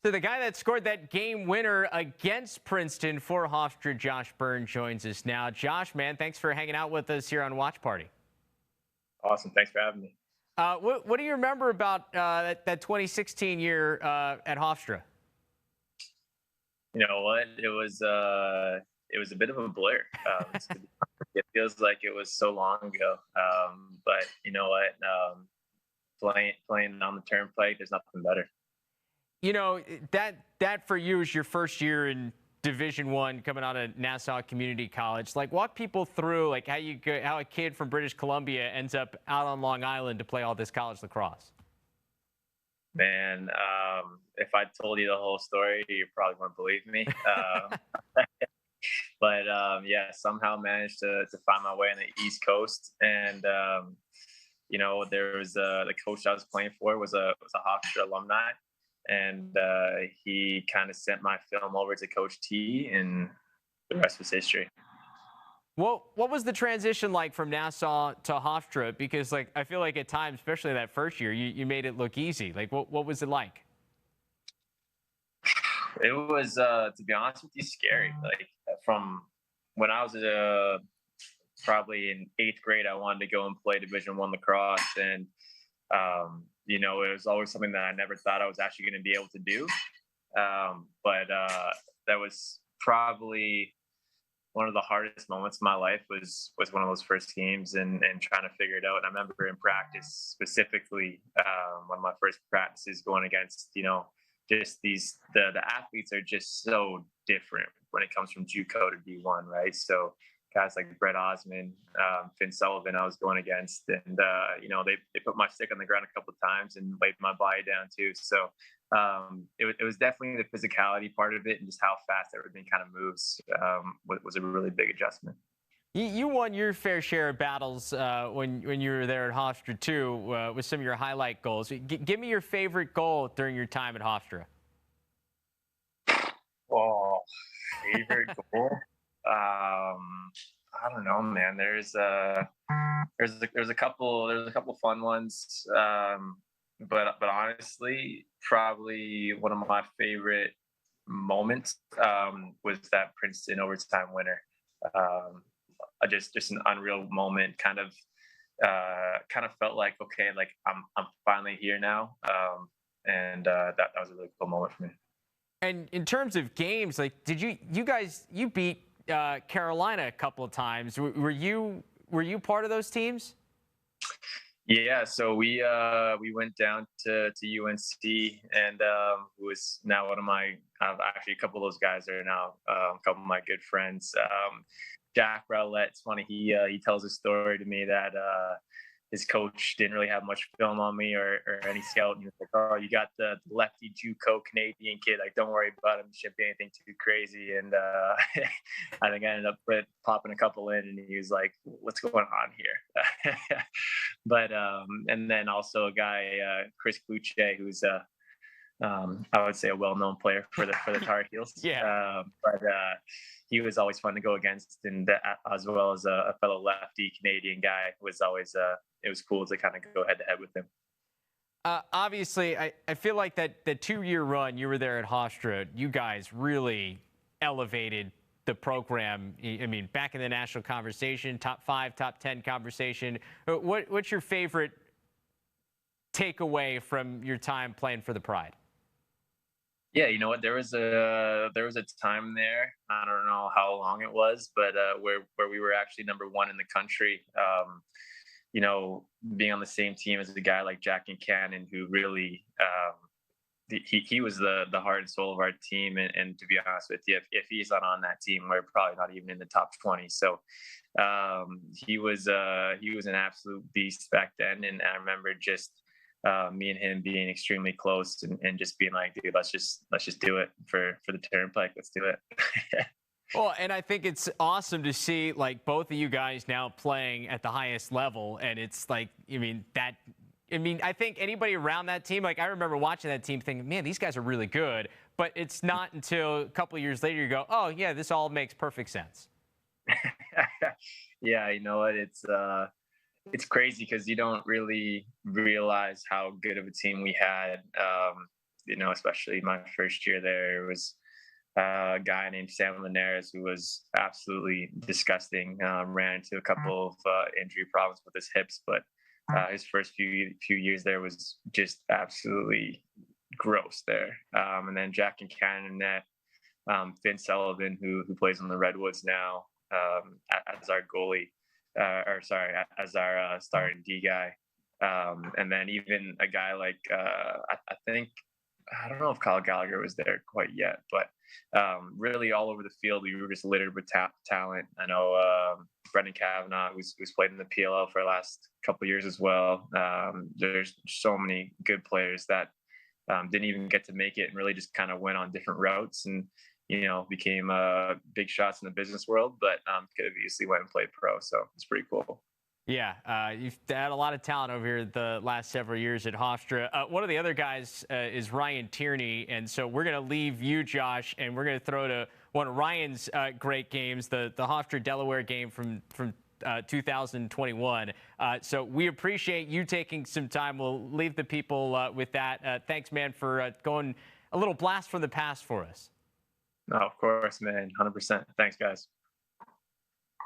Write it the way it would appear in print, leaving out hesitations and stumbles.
So the guy that scored that game winner against Princeton for Hofstra, Josh Byrne, joins us now. Josh, man, thanks for hanging out with us here on Watch Party. Awesome. Thanks for having me. What do you remember about that 2016 year at Hofstra? You know what? It was a bit of a blur. It feels like it was so long ago. But you know what? Playing on the turnpike, there's nothing better. You know, that for you is your first year in Division One, coming out of Nassau Community College. Like, walk people through like how a kid from British Columbia ends up out on Long Island to play all this college lacrosse. Man, if I told you the whole story, you probably wouldn't believe me. But yeah, somehow managed to find my way on the East Coast, and you know, there was the coach I was playing for was a Hofstra alumni, and he kind of sent my film over to Coach T, and the rest was history. Well, what was the transition like from Nassau to Hofstra? Because like I feel like at times, especially that first year, you made it look easy. Like what was it like? It was, to be honest with you, scary. Like from when I was probably in eighth grade, I wanted to go and play Division One lacrosse, and you know, it was always something that I never thought I was actually going to be able to do. But that was probably one of the hardest moments of my life was one of those first games and trying to figure it out. And I remember in practice specifically, one of my first practices going against, you know, just the athletes are just so different when it comes from JUCO to D1, right? So guys like Brett Osmond, Finn Sullivan, I was going against, and you know, they put my stick on the ground a couple of times and laid my body down too. So it was definitely the physicality part of it, and just how fast everything kind of moves was a really big adjustment. You won your fair share of battles when you were there at Hofstra too, with some of your highlight goals. Give me your favorite goal during your time at Hofstra. Oh, favorite goal? I don't know, man. There's a couple fun ones, but honestly, probably one of my favorite moments was that Princeton overtime winner. Um, just an unreal moment. Kind of felt like, okay, like I'm finally here now, and that was a really cool moment for me. And in terms of games, like did you beat Carolina a couple of times? Were you part of those teams? Yeah, so we went down to UNC, and who was now one of my actually a couple of those guys are now a couple of my good friends. Jack Rowlett, it's funny, he tells a story to me that his coach didn't really have much film on me or any scout. And he was like, "Oh, you got the lefty JUCO Canadian kid. Like, don't worry about him. Shouldn't be anything too crazy." And I think I ended up popping a couple in, and he was like, "What's going on here?" But and then also a guy, Chris Kluche, who's I would say a well-known player for the Tar Heels. Yeah. But he was always fun to go against, and as well as a fellow lefty Canadian guy, was always it was cool to kind of go head to head with him. Obviously, I feel like that the 2-year run you were there at Hofstra, you guys really elevated the program. I mean, back in the national conversation, top 5, top 10 conversation. What's your favorite takeaway from your time playing for the Pride? Yeah, you know what? There was a time there. I don't know how long it was, but where we were actually number one in the country. You know, being on the same team as a guy like Jack and Cannon, who really he was the heart and soul of our team. And to be honest with you, if he's not on that team, we're probably not even in the top 20. So he was an absolute beast back then, and I remember just me and him being extremely close, and just being like, dude, let's just do it for the turnpike. Let's do it. Well, and I think it's awesome to see like both of you guys now playing at the highest level, and it's like, I think anybody around that team, like I remember watching that team thinking, man, these guys are really good, but it's not until a couple of years later you go, oh yeah, this all makes perfect sense. Yeah, you know what? It's crazy because you don't really realize how good of a team we had. especially my first year there, was a guy named Sam Linares who was absolutely disgusting. Ran into a couple of injury problems with his hips, but his first few years there was just absolutely gross there. And then Jack and Cannon net, Finn Sullivan, who plays on the Redwoods now, as our goalie, as our starting D guy. And then even a guy like I think, I don't know if Kyle Gallagher was there quite yet, but really all over the field we were just littered with talent. I know Brendan Kavanaugh, who's played in the PLL for the last couple of years as well. There's so many good players that didn't even get to make it and really just kind of went on different routes and became big shots in the business world, but could have easily went and played pro. So it's pretty cool. Yeah, you've had a lot of talent over here the last several years at Hofstra. One of the other guys is Ryan Tierney, and so we're going to leave you, Josh, and we're going to throw to one of Ryan's great games, the Hofstra Delaware game from 2021. So we appreciate you taking some time. We'll leave the people with that. Thanks, man, for going a little blast from the past for us. Oh, of course, man. 100%. Thanks, guys.